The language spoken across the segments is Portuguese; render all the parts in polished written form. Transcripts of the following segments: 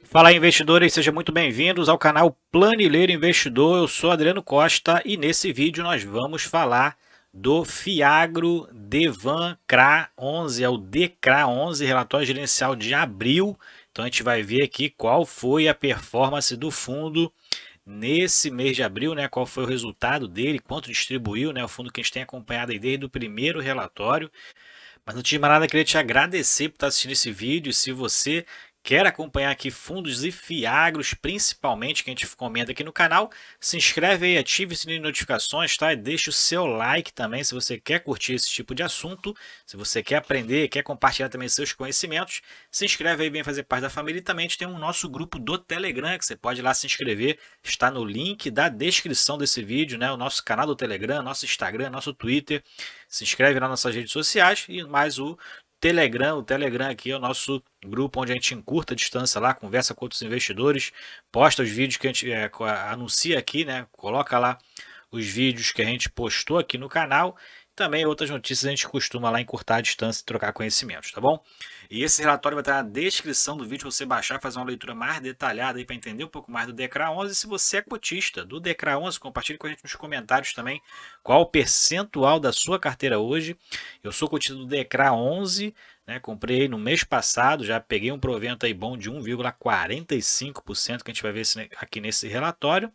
Fala aí, investidores, sejam muito bem-vindos ao canal Planilheiro Investidor. Eu sou Adriano Costa e nesse vídeo nós vamos falar do Fiagro Devan CRA 11, é o DCRA 11, relatório gerencial de abril. Então a gente vai ver aqui qual foi a performance do fundo nesse mês de abril, né? Qual foi o resultado dele, quanto distribuiu, né? O fundo que a gente tem acompanhado aí desde o primeiro relatório. Mas antes de mais nada, eu queria te agradecer por estar assistindo esse vídeo. Se você quer acompanhar aqui fundos e fiagros, principalmente que a gente comenta aqui no canal, se inscreve aí, ative o sininho de notificações, tá? E deixa o seu like também se você quer curtir esse tipo de assunto, se você quer aprender, quer compartilhar também seus conhecimentos, se inscreve aí, vem fazer parte da família e também a gente tem um nosso grupo do Telegram, que você pode ir lá se inscrever, está no link da descrição desse vídeo, né? O nosso canal do Telegram, nosso Instagram, nosso Twitter. Se inscreve lá nas nossas redes sociais e mais o Telegram aqui é o nosso grupo onde a gente encurta a distância lá, conversa com outros investidores, posta os vídeos que a gente anuncia aqui, né? Coloca lá os vídeos que a gente postou aqui no canal. Também outras notícias a gente costuma lá encurtar a distância e trocar conhecimentos, tá bom? E esse relatório vai estar na descrição do vídeo para você baixar, fazer uma leitura mais detalhada para entender um pouco mais do DECRA 11. Se você é cotista do DECRA 11, compartilhe com a gente nos comentários também qual o percentual da sua carteira hoje. Eu sou cotista do DECRA 11, né? Comprei no mês passado, já peguei um provento aí bom de 1,45% que a gente vai ver aqui nesse relatório.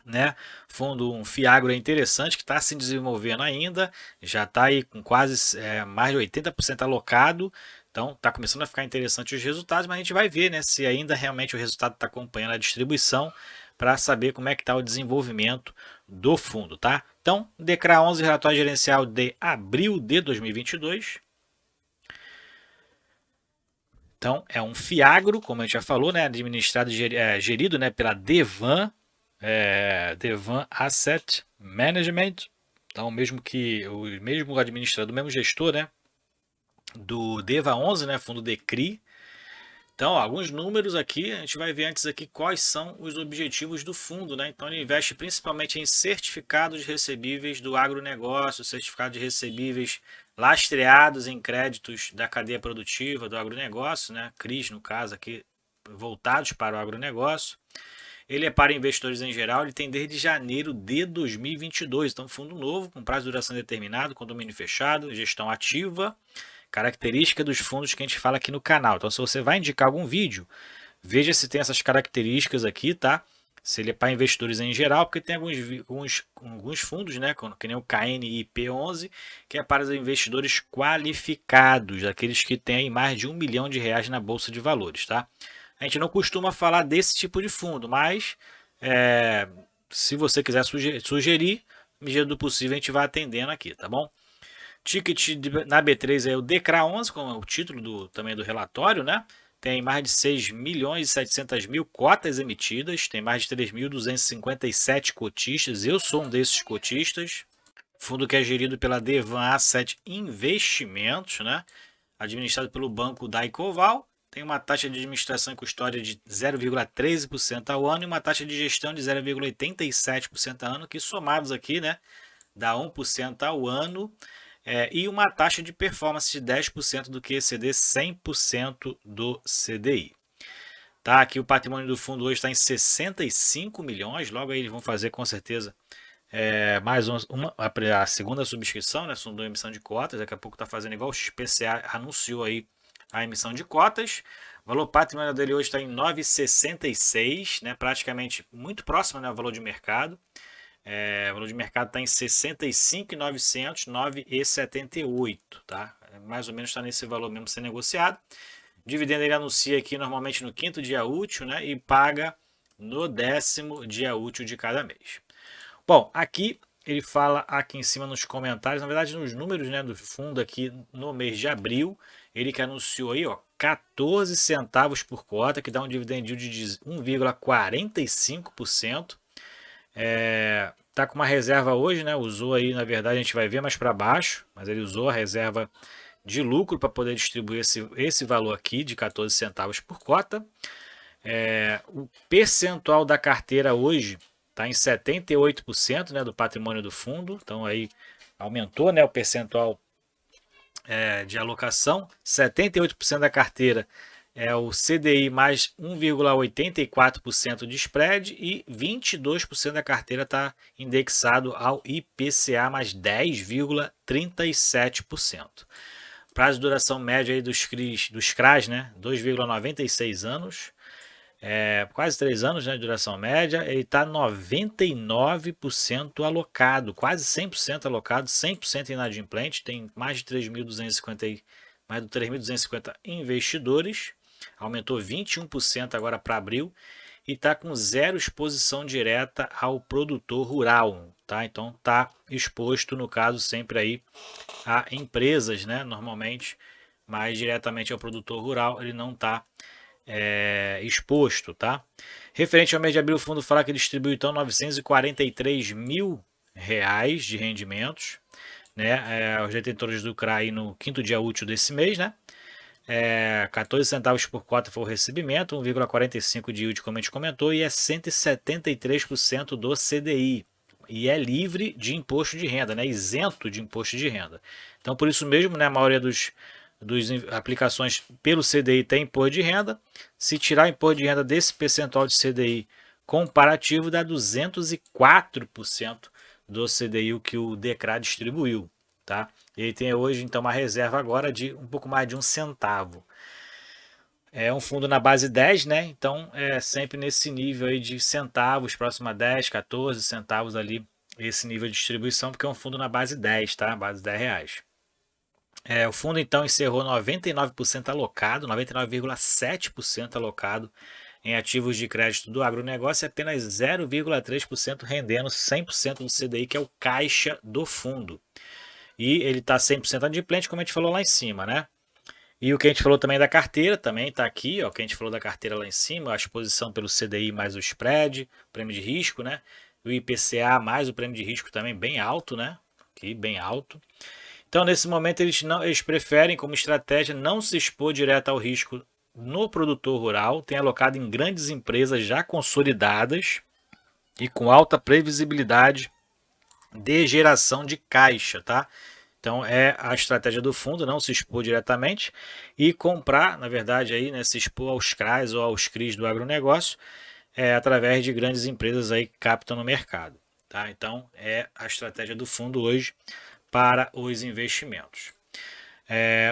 Né? Fundo um Fiagro interessante que está se desenvolvendo ainda, já está aí com quase mais de 80% alocado, então está começando a ficar interessante os resultados, mas a gente vai ver, né, se ainda realmente o resultado está acompanhando a distribuição para saber como é que está o desenvolvimento do fundo, tá? Então, DECRA 11, relatório gerencial de abril de 2022. Então, é um Fiagro, como a gente já falou, né, administrado, gerido, né, pela Devan, Devan Asset Management, então o mesmo administrador, o mesmo gestor, né, do Deva 11, né, fundo Decri. Então, alguns números aqui, a gente vai ver antes aqui quais são os objetivos do fundo, né? Então, ele investe principalmente em certificados recebíveis do agronegócio, certificados de recebíveis lastreados em créditos da cadeia produtiva do agronegócio, né? CRIs, no caso aqui, voltados para o agronegócio. Ele é para investidores em geral, ele tem desde janeiro de 2022, então fundo novo, com prazo de duração determinado, condomínio fechado, gestão ativa, característica dos fundos que a gente fala aqui no canal. Então se você vai indicar algum vídeo, veja se tem essas características aqui, tá? Se ele é para investidores em geral, porque tem alguns fundos, né, que nem o KNIP11, que é para os investidores qualificados, aqueles que têm mais de R$ 1 milhão na Bolsa de Valores, tá? A gente não costuma falar desse tipo de fundo, mas é, se você quiser sugerir, medida do possível, a gente vai atendendo aqui, tá bom? Ticket na B3 é o DECRA 11, como é o título também do relatório, né? Tem mais de 6 milhões e 700 mil cotas emitidas, tem mais de 3.257 cotistas, eu sou um desses cotistas. Fundo que é gerido pela Devan Asset Investimentos, né? Administrado pelo banco Daicoval, tem uma taxa de administração e custódia de 0,13% ao ano e uma taxa de gestão de 0,87% ao ano, que somados aqui, né, dá 1% ao ano, e uma taxa de performance de 10% do QCD, 100% do CDI. Tá, aqui o patrimônio do fundo hoje está em 65 milhões, logo aí eles vão fazer com certeza mais a segunda subscrição, né, segunda emissão de cotas, daqui a pouco está fazendo igual o XPCA anunciou aí a emissão de cotas. O valor patrimonial dele hoje está em 9,66, né, praticamente muito próximo, né, ao valor de mercado. O valor de mercado está em 65.900, 9,78, tá? Mais ou menos está nesse valor mesmo sendo negociado. Dividendo ele anuncia aqui normalmente no quinto dia útil, né, e paga no 10º dia útil de cada mês. Bom, aqui ele fala aqui em cima nos comentários, na verdade nos números, né, do fundo aqui no mês de abril, ele que anunciou aí, ó, 14 centavos por cota, que dá um dividend yield de 1,45%. Tá com uma reserva hoje, né? Usou aí, na verdade, a gente vai ver mais para baixo, mas ele usou a reserva de lucro para poder distribuir esse valor aqui de 14 centavos por cota. O percentual da carteira hoje está em 78%, né, do patrimônio do fundo, então aí aumentou, né, o percentual de alocação. 78% da carteira é o CDI mais 1,84% de spread e 22% da carteira está indexado ao IPCA mais 10,37%. Prazo de duração média aí dos CRAs, né? 2,96 anos. Quase 3 anos, né, de duração média. Ele está 99% alocado, quase 100% alocado, 100% inadimplente. Tem mais de 3.250 investidores. Aumentou 21% agora para abril. E está com zero exposição direta ao produtor rural, tá? Então está exposto, no caso, sempre aí a empresas, né? Normalmente, mas diretamente ao produtor rural ele não está exposto, tá? Referente ao mês de abril, o fundo fala que distribuiu então 943 mil reais de rendimentos, né? Aos detentores do CRA aí no quinto dia útil desse mês, né? 14 centavos por cota foi o recebimento, 1,45 de yield, como a gente comentou, e é 173% do CDI. E é livre de imposto de renda, né? Isento de imposto de renda. Então, por isso mesmo, né, a maioria dos aplicações pelo CDI tem imposto de renda. Se tirar o imposto de renda desse percentual de CDI comparativo, dá 204% do CDI o que o DECRA distribuiu, tá? Ele tem hoje então uma reserva agora de um pouco mais de 1 centavo. É um fundo na base 10, né? Então é sempre nesse nível aí de centavos, próximo a 10, 14 centavos ali, esse nível de distribuição, porque é um fundo na base 10, tá? Base 10 reais. O fundo então encerrou 99% alocado, 99,7% alocado em ativos de crédito do agronegócio e apenas 0,3% rendendo 100% do CDI, que é o caixa do fundo. E ele está 100% adimplente, como a gente falou lá em cima, né? E o que a gente falou também da carteira, também está aqui, ó, o que a gente falou da carteira lá em cima, a exposição pelo CDI mais o spread, prêmio de risco, né? O IPCA mais o prêmio de risco também bem alto, né? Aqui, bem alto. Então, nesse momento, eles preferem, como estratégia, não se expor direto ao risco no produtor rural, tem alocado em grandes empresas já consolidadas e com alta previsibilidade de geração de caixa, tá? Então é a estratégia do fundo, não se expor diretamente e comprar, na verdade, aí, né, se expor aos CRAs ou aos CRIs do agronegócio através de grandes empresas aí que captam no mercado. Tá? Então é a estratégia do fundo hoje para os investimentos.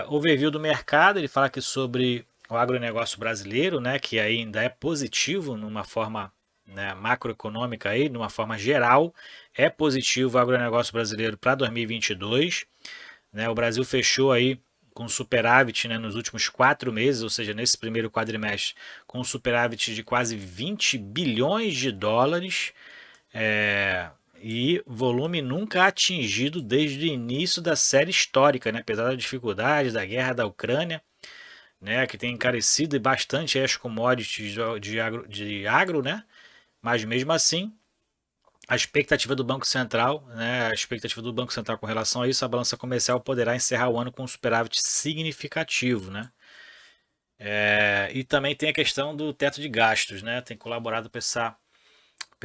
Overview do mercado, ele fala aqui sobre o agronegócio brasileiro, né, que ainda é positivo numa forma, né, macroeconômica aí, numa forma geral, é positivo o agronegócio brasileiro para 2022. Né, o Brasil fechou aí com superávit, né, nos últimos 4 meses, ou seja, nesse primeiro quadrimestre, com superávit de quase 20 bilhões de dólares. E volume nunca atingido desde o início da série histórica, né? Apesar das dificuldades da guerra da Ucrânia, né? Que tem encarecido bastante as commodities de agro, né? Mas mesmo assim, a expectativa do Banco Central, né? A expectativa do Banco Central com relação a isso, a balança comercial poderá encerrar o ano com um superávit significativo, né? E também tem a questão do teto de gastos, né? Tem colaborado para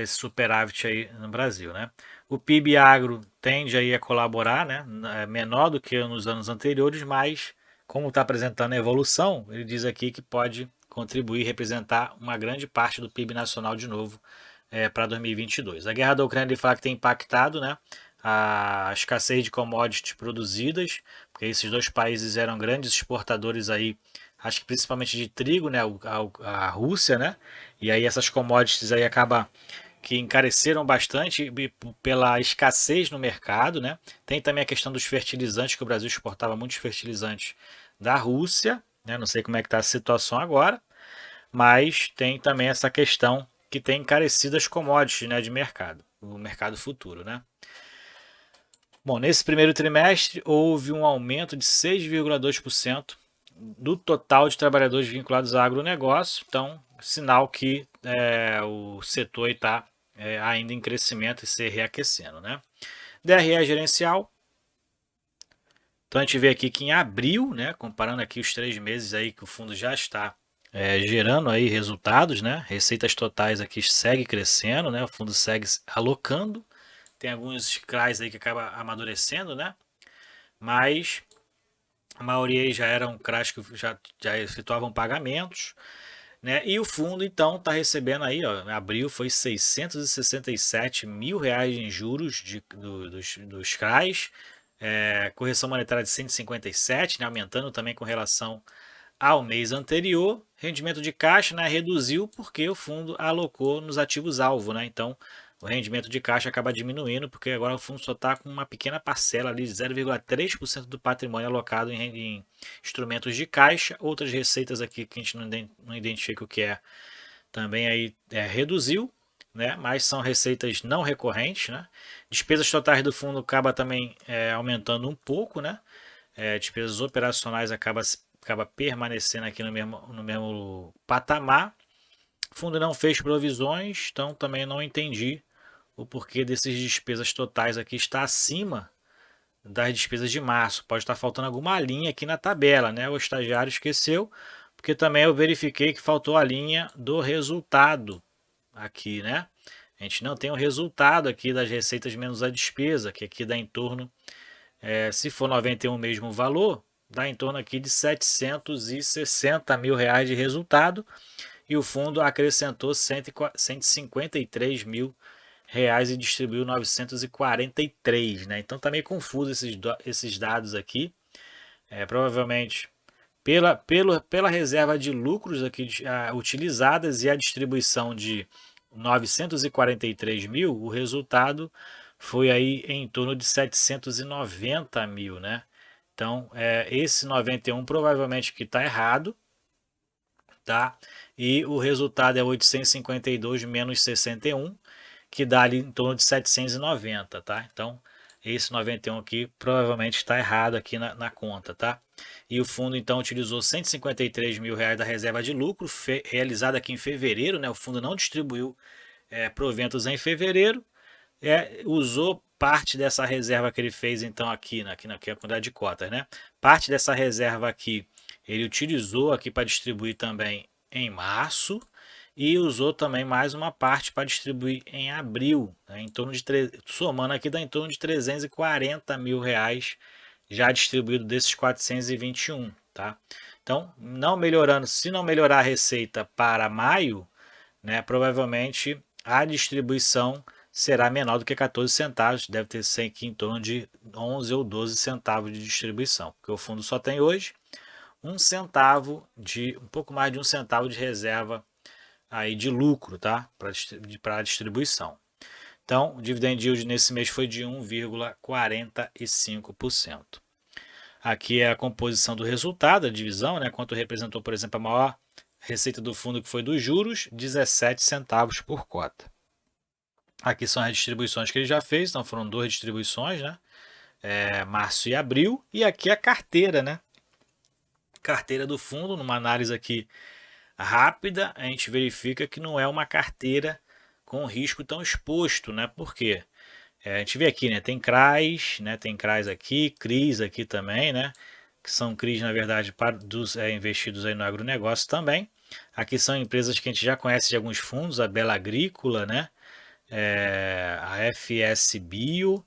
esse superávit aí no Brasil, né? O PIB agro tende aí a colaborar, né? É menor do que nos anos anteriores, mas como está apresentando a evolução, ele diz aqui que pode contribuir, representar uma grande parte do PIB nacional de novo para 2022. A guerra da Ucrânia, ele fala que tem impactado, né? A escassez de commodities produzidas, porque esses dois países eram grandes exportadores aí, acho que principalmente de trigo, né? A Rússia, né? E aí essas commodities aí acabam que encareceram bastante pela escassez no mercado, né? Tem também a questão dos fertilizantes, que o Brasil exportava muitos fertilizantes da Rússia, né? Não sei como é que está a situação agora, mas tem também essa questão que tem encarecido as commodities, né, de mercado, o mercado futuro, né? Bom, nesse primeiro trimestre houve um aumento de 6,2% do total de trabalhadores vinculados ao agronegócio, então sinal que o setor está ainda em crescimento e se reaquecendo, né? DRE gerencial. Então a gente vê aqui que em abril, né, comparando aqui os 3 meses aí que o fundo já está gerando aí resultados, né? Receitas totais aqui segue crescendo, né? O fundo segue alocando. Tem alguns CRAs aí que acaba amadurecendo, né? Mas A maioria aí já eram CRAs que já efetuavam pagamentos, né? E o fundo então está recebendo aí, ó, em abril foi 667 mil reais em juros dos CRAs, correção monetária de 157, né? Aumentando também com relação ao mês anterior. Rendimento de caixa, né, reduziu porque o fundo alocou nos ativos-alvo, né? Então, o rendimento de caixa acaba diminuindo porque agora o fundo só está com uma pequena parcela ali de 0,3% do patrimônio alocado em instrumentos de caixa. Outras receitas aqui que a gente não identifica o que é, também aí reduziu, né? Mas são receitas não recorrentes, né? Despesas totais do fundo acaba também aumentando um pouco, né? Despesas operacionais acaba permanecendo aqui no mesmo patamar. O fundo não fez provisões, então também não entendi o porquê dessas despesas totais aqui está acima das despesas de março. Pode estar faltando alguma linha aqui na tabela, né? O estagiário esqueceu, porque também eu verifiquei que faltou a linha do resultado aqui, né? A gente não tem o resultado aqui das receitas menos a despesa, que aqui dá em torno, se for 91 mesmo o valor, dá em torno aqui de 760 mil reais de resultado, e o fundo acrescentou 153 mil reais e distribuiu 943, né? Então tá meio confuso esses dados aqui. Provavelmente pela reserva de lucros aqui utilizadas e a distribuição de 943 mil, o resultado foi aí em torno de 790 mil, né? Então, esse 91 provavelmente que está errado, tá? E o resultado é 852 menos 61, que dá ali em torno de 790, tá? Então, esse 91 aqui provavelmente está errado aqui na conta, tá? E o fundo então utilizou 153 mil reais da reserva de lucro, realizada aqui em fevereiro, né? O fundo não distribuiu proventos em fevereiro, usou parte dessa reserva que ele fez então aqui na quantidade de cotas, né? Parte dessa reserva aqui ele utilizou aqui para distribuir também em março e usou também mais uma parte para distribuir em abril, né? Em torno de somando aqui dá em torno de 340 mil reais já distribuído desses 421, tá? Então, não melhorando, se não melhorar a receita para maio, né, provavelmente a distribuição será menor do que 14 centavos, deve ter ser aqui em torno de 11 ou 12 centavos de distribuição, porque o fundo só tem hoje um pouco mais de um centavo de reserva aí de lucro, tá? Para a distribuição. Então, o dividend yield nesse mês foi de 1,45%. Aqui é a composição do resultado, a divisão, né? Quanto representou, por exemplo, a maior receita do fundo, que foi dos juros, 17 centavos por cota. Aqui são as distribuições que ele já fez, então foram duas distribuições, né? Março e abril. E aqui a carteira, né? Carteira do fundo, numa análise aqui rápida, a gente verifica que não é uma carteira com risco tão exposto, né? Por quê? A gente vê aqui, né? Tem CRAs, né? Tem CRAs aqui, CRIs aqui também, né? Que são CRIs, na verdade, para dos investidos aí no agronegócio também. Aqui são empresas que a gente já conhece de alguns fundos, a Bela Agrícola, né? A FS Bio.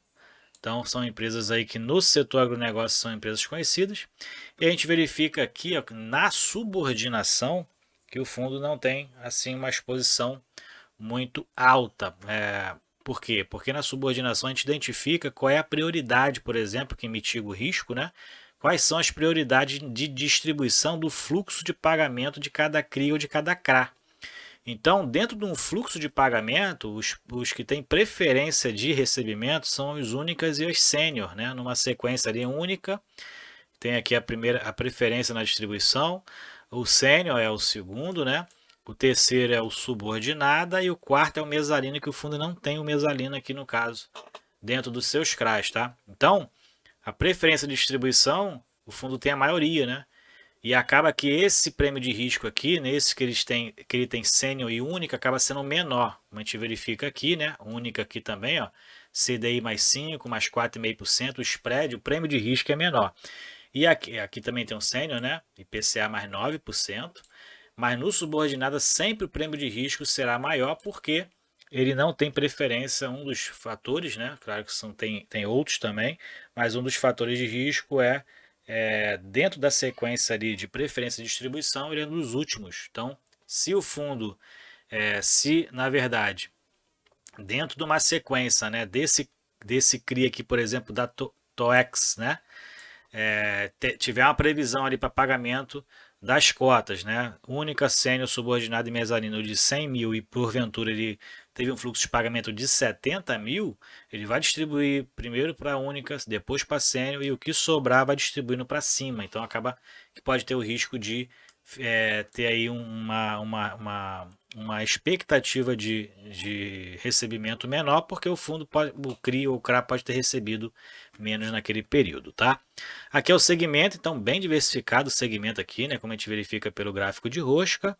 Então, são empresas aí que no setor agronegócio são empresas conhecidas. E a gente verifica aqui, ó, na subordinação, que o fundo não tem assim uma exposição muito alta. Por quê? Porque na subordinação a gente identifica qual é a prioridade, por exemplo, que mitiga o risco, né? Quais são as prioridades de distribuição do fluxo de pagamento de cada CRI ou de cada CRA. Então, dentro de um fluxo de pagamento, os que têm preferência de recebimento são os únicas e os sênior, né? Numa sequência ali única, tem aqui a preferência na distribuição, o sênior é o segundo, né? O terceiro é o subordinada e o quarto é o mezalino, que o fundo não tem o mezalino aqui no caso, dentro dos seus CRAs, tá? Então, a preferência de distribuição, o fundo tem a maioria, né? E acaba que esse prêmio de risco aqui, nesse que ele tem sênior e única, acaba sendo menor. Como a gente verifica aqui, né? Única aqui também, ó. CDI mais 5, mais 4,5%, o spread, o prêmio de risco é menor. E aqui também tem um sênior, né? IPCA mais 9%. Mas no subordinado sempre o prêmio de risco será maior porque ele não tem preferência. Um dos fatores, né? Claro que tem outros também, mas um dos fatores de risco é dentro da sequência ali de preferência de distribuição, ele é um dos últimos. Então, se o fundo, se na verdade, dentro de uma sequência, né, desse CRI aqui, por exemplo, da TOEX, né, tiver uma previsão ali para pagamento das cotas, né, única, sênior, subordinado e mezanino de 100 mil e porventura ele teve um fluxo de pagamento de 70 mil, ele vai distribuir primeiro para a única, depois para a sênior e o que sobrar vai distribuindo para cima. Então acaba que pode ter o risco de ter aí uma expectativa de recebimento menor, porque o fundo o CRI ou o CRA pode ter recebido menos naquele período, tá? Aqui é o segmento, então bem diversificado o segmento aqui, né? Como a gente verifica pelo gráfico de rosca.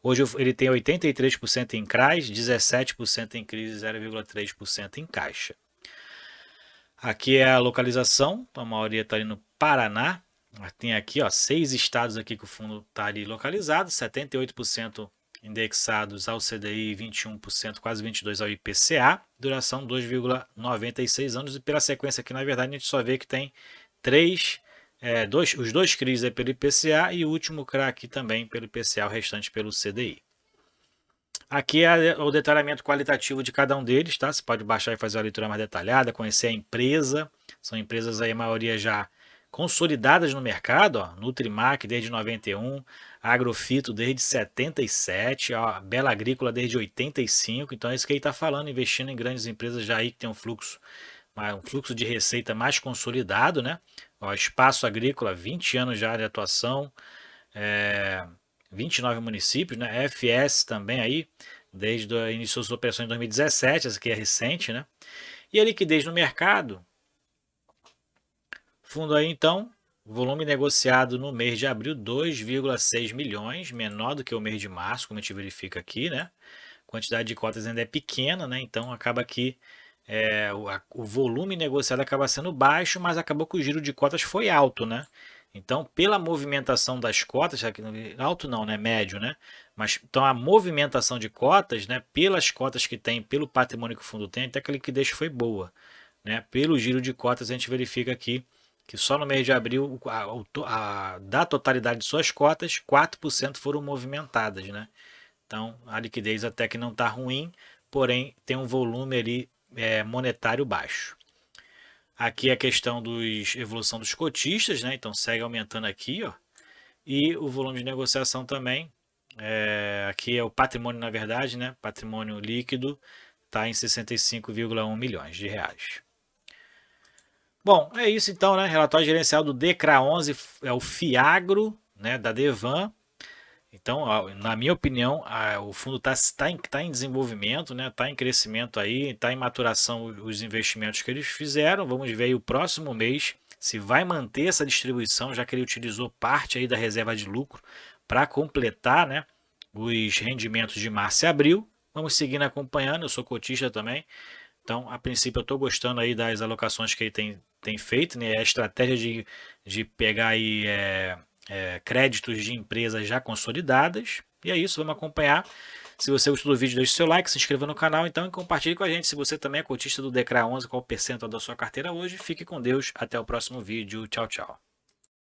Hoje ele tem 83% em CRAs, 17% em CRIs e 0,3% em caixa. Aqui é a localização, a maioria está ali no Paraná. Tem aqui, ó, 6 estados aqui que o fundo está ali localizado, 78% indexados ao CDI, 21%, quase 22% ao IPCA, duração 2,96 anos, e pela sequência aqui, na verdade, a gente só vê que tem os dois CRIs pelo IPCA e o último CRA aqui também pelo IPCA, o restante pelo CDI. Aqui é o detalhamento qualitativo de cada um deles, tá? Você pode baixar e fazer uma leitura mais detalhada, conhecer a empresa. São empresas aí, a maioria já consolidadas no mercado, ó. Nutrimac desde 91, Agrofito desde 77, ó, Bela Agrícola desde 85. Então é isso que ele está falando, investindo em grandes empresas já aí que tem um fluxo de receita mais consolidado, né? Ó, Espaço Agrícola, 20 anos já de atuação. 29 municípios, né? FS também aí, desde o início das operações em 2017, essa aqui é recente, né? E a liquidez no mercado, fundo aí então, volume negociado no mês de abril, 2,6 milhões, menor do que o mês de março, como a gente verifica aqui, né? Quantidade de cotas ainda é pequena, né? Então acaba que o volume negociado acaba sendo baixo, mas acabou que o giro de cotas foi alto, né? Então, pela movimentação das cotas, alto não, né? Médio, né? Mas então a movimentação de cotas, né? Pelas cotas que tem, pelo patrimônio que o fundo tem, até que a liquidez foi boa, né? Pelo giro de cotas, a gente verifica aqui que só no mês de abril, da totalidade de suas cotas, 4% foram movimentadas, né? Então, a liquidez até que não está ruim, porém tem um volume ali monetário baixo. Aqui é a questão dos evolução dos cotistas, né? Então segue aumentando aqui, ó. E o volume de negociação também. Aqui é o patrimônio, na verdade, né? Patrimônio líquido está em 65,1 milhões de reais. Bom, é isso então, né? Relatório gerencial do DECRA 11 é o FIAGRO, né? Da Devan. Então, na minha opinião, o fundo tá em desenvolvimento, né? Está em crescimento aí, está em maturação os investimentos que eles fizeram. Vamos ver aí o próximo mês se vai manter essa distribuição, já que ele utilizou parte aí da reserva de lucro para completar, né, os rendimentos de março e abril. Vamos seguindo acompanhando, eu sou cotista também. Então, a princípio, eu estou gostando aí das alocações que ele tem feito, né? A estratégia de pegar aí créditos de empresas já consolidadas. E é isso, vamos acompanhar. Se você gostou do vídeo, deixe seu like, se inscreva no canal então e compartilhe com a gente. Se você também é cotista do DECRA 11, qual o percentual da sua carteira hoje. Fique com Deus, até o próximo vídeo. Tchau, tchau.